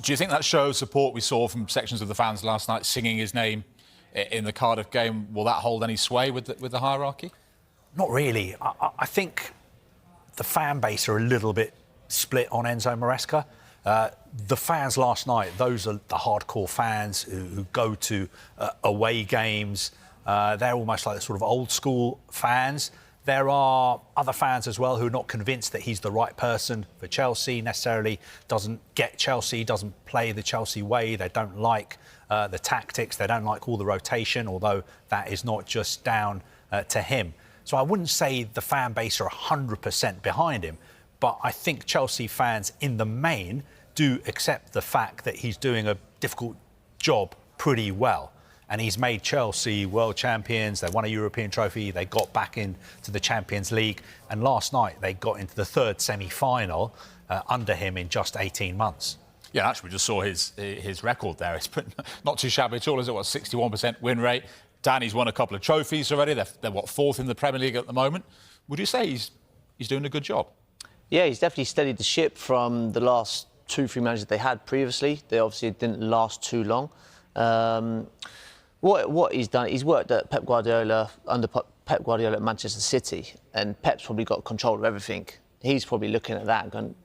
Do you think that show of support we saw from sections of the fans last night singing his name in the Cardiff game, will that hold any sway with the hierarchy? Not really. I think the fan base are a little bit split on Enzo Maresca. The fans last night, those are the hardcore fans who go to away games. They're almost like the sort of old school fans. There are other fans as well who are not convinced that he's the right person for Chelsea, necessarily doesn't get Chelsea, doesn't play the Chelsea way. They don't like the tactics. They don't like all the rotation, although that is not just down to him. So I wouldn't say the fan base are 100% behind him, but I think Chelsea fans in the main do accept the fact that he's doing a difficult job pretty well. And he's made Chelsea world champions. They won a European trophy. They got back into the Champions League. And last night, they got into the third semi-final under him in just 18 months. Yeah, actually, we just saw his record there. It's not too shabby at all, is it? What, 61% win rate? Danny's won a couple of trophies already. They're what, fourth in the Premier League at the moment. Would you say he's doing a good job? Yeah, he's definitely steadied the ship from the last 2-3 managers they had previously. They obviously didn't last too long. What he's done, he's worked at Pep Guardiola, under Pep Guardiola at Manchester City, and Pep's probably got control of everything. He's probably looking at that and going,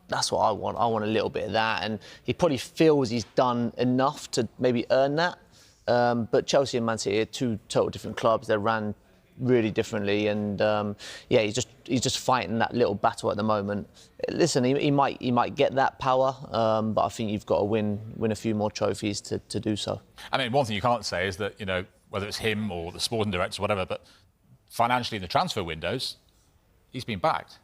that's what I want. I want a little bit of that. And he probably feels he's done enough to maybe earn that. But Chelsea and Man City are two total different clubs. They're ran really differently, and yeah, he's just fighting that little battle at the moment. Listen, he might get that power, but I think you've got to win a few more trophies to do so. I mean, one thing you can't say is that, you know, whether it's him or the sporting director or whatever, but financially in the transfer windows, he's been backed.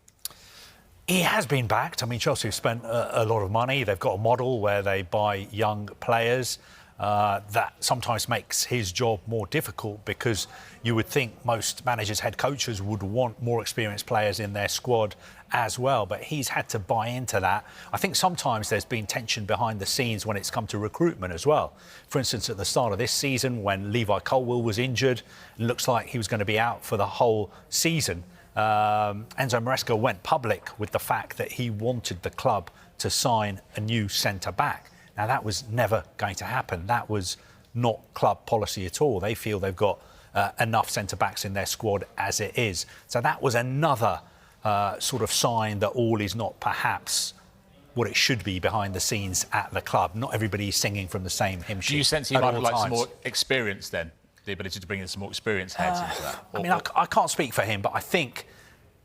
He has been backed. I mean, Chelsea have spent a lot of money. They've got a model where they buy young players. That sometimes makes his job more difficult because you would think most managers, head coaches would want more experienced players in their squad as well, but he's had to buy into that. I think sometimes there's been tension behind the scenes when it's come to recruitment as well. For instance, at the start of this season, when Levi Colwill was injured, it looks like he was going to be out for the whole season. Enzo Maresca went public with the fact that he wanted the club to sign a new centre-back. Now, that was never going to happen. That was not club policy at all. They feel they've got enough centre-backs in their squad as it is. So that was another sort of sign that all is not perhaps what it should be behind the scenes at the club. Not everybody is singing from the same hymn sheet. Do you sense he might have like some more experience then? The ability to bring in some more experienced heads into that? I mean, I can't speak for him, but I think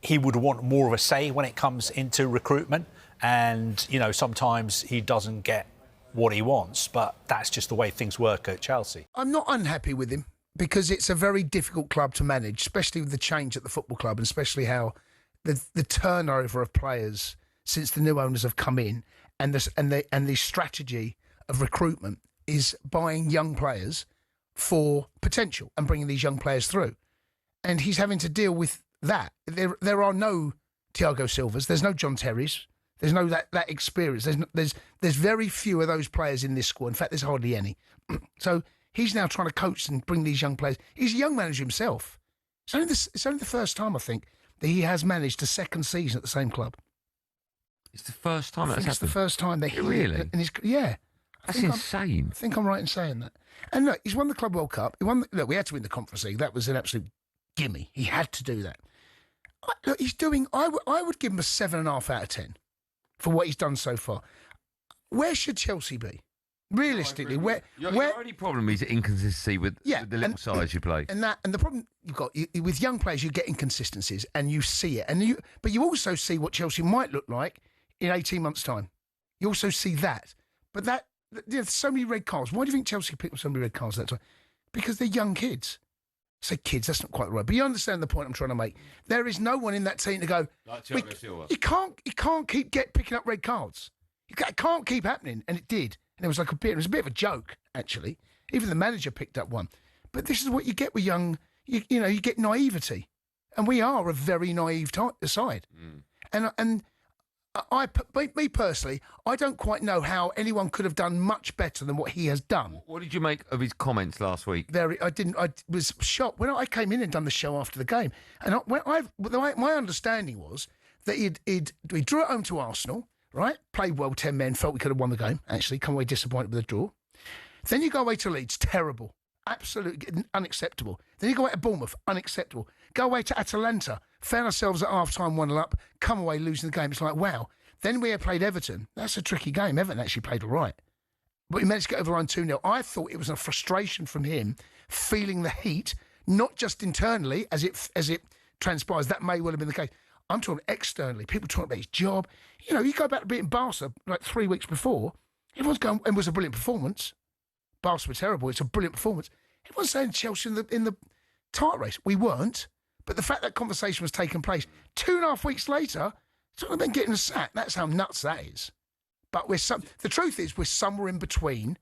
he would want more of a say when it comes into recruitment. And, you know, sometimes he doesn't get what he wants, but that's just the way things work at Chelsea. I'm not unhappy with him because it's a very difficult club to manage, especially with the change at the football club, and especially how the turnover of players since the new owners have come in, and the strategy of recruitment is buying young players for potential and bringing these young players through. And he's having to deal with that. There are no Thiago Silvas, there's no John Terrys. There's no that experience. There's very few of those players in this squad. In fact, there's hardly any. So he's now trying to coach and bring these young players. He's a young manager himself. It's only the first time, I think, that he has managed a second season at the same club. It's the first time that's happened? It's the first time that Really? Yeah. That's insane. I think I'm right in saying that. And look, he's won the Club World Cup. Look, we had to win the Conference League. That was an absolute gimme. He had to do that. Look, he's doing... I would give him a 7.5 out of 10. For what he's done so far. Where should Chelsea be? Realistically, your only problem is inconsistency with the little size you play. And the problem you've got with young players, you get inconsistencies and you see it. But you also see what Chelsea might look like in 18 months' time. You also see that. But there's so many red cards. Why do you think Chelsea picked up so many red cards that time? Because they're young kids. I say kids, that's not quite right. But you understand the point I'm trying to make. There is no one in that team to go, like Thiago Silva. You can't keep picking up red cards. It can't keep happening. And it did. And it was a bit of a joke, actually. Even the manager picked up one. But this is what you get with young, you get naivety. And we are a very naive side. Mm. And me personally, I don't quite know how anyone could have done much better than what he has done. What did you make of his comments last week? I was shocked when I came in and done the show after the game, and my understanding was that he drew it home to Arsenal, right? Played well, 10 men, felt we could have won the game, actually, come away disappointed with a draw. Then you go away to Leeds, terrible, absolutely unacceptable. Then you go away to Bournemouth, unacceptable. Go away to Atalanta, found ourselves at half-time 1-0 up, come away losing the game. It's like, wow. Then we had played Everton. That's a tricky game. Everton actually played all right. But we managed to get over the line 2-0. I thought it was a frustration from him, feeling the heat, not just internally, as it transpires. That may well have been the case. I'm talking externally. People talking about his job. You know, you go back to beating Barca like 3 weeks before. Everyone's going, it was a brilliant performance. Barca were terrible. It's a brilliant performance. Everyone's saying Chelsea in the title race. We weren't. But the fact that conversation was taking place 2.5 weeks later, it's not about getting a sack. That's how nuts that is. But the truth is, we're somewhere in between.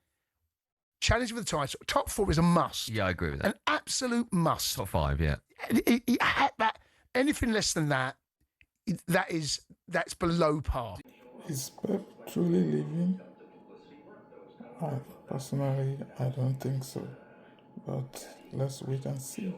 Challenging for the title. Top 4 is a must. Yeah, I agree with that. An absolute must. Top 5, yeah. Anything less than that, that's below par. Is Pep truly leaving? Personally, I don't think so. But let's wait and see.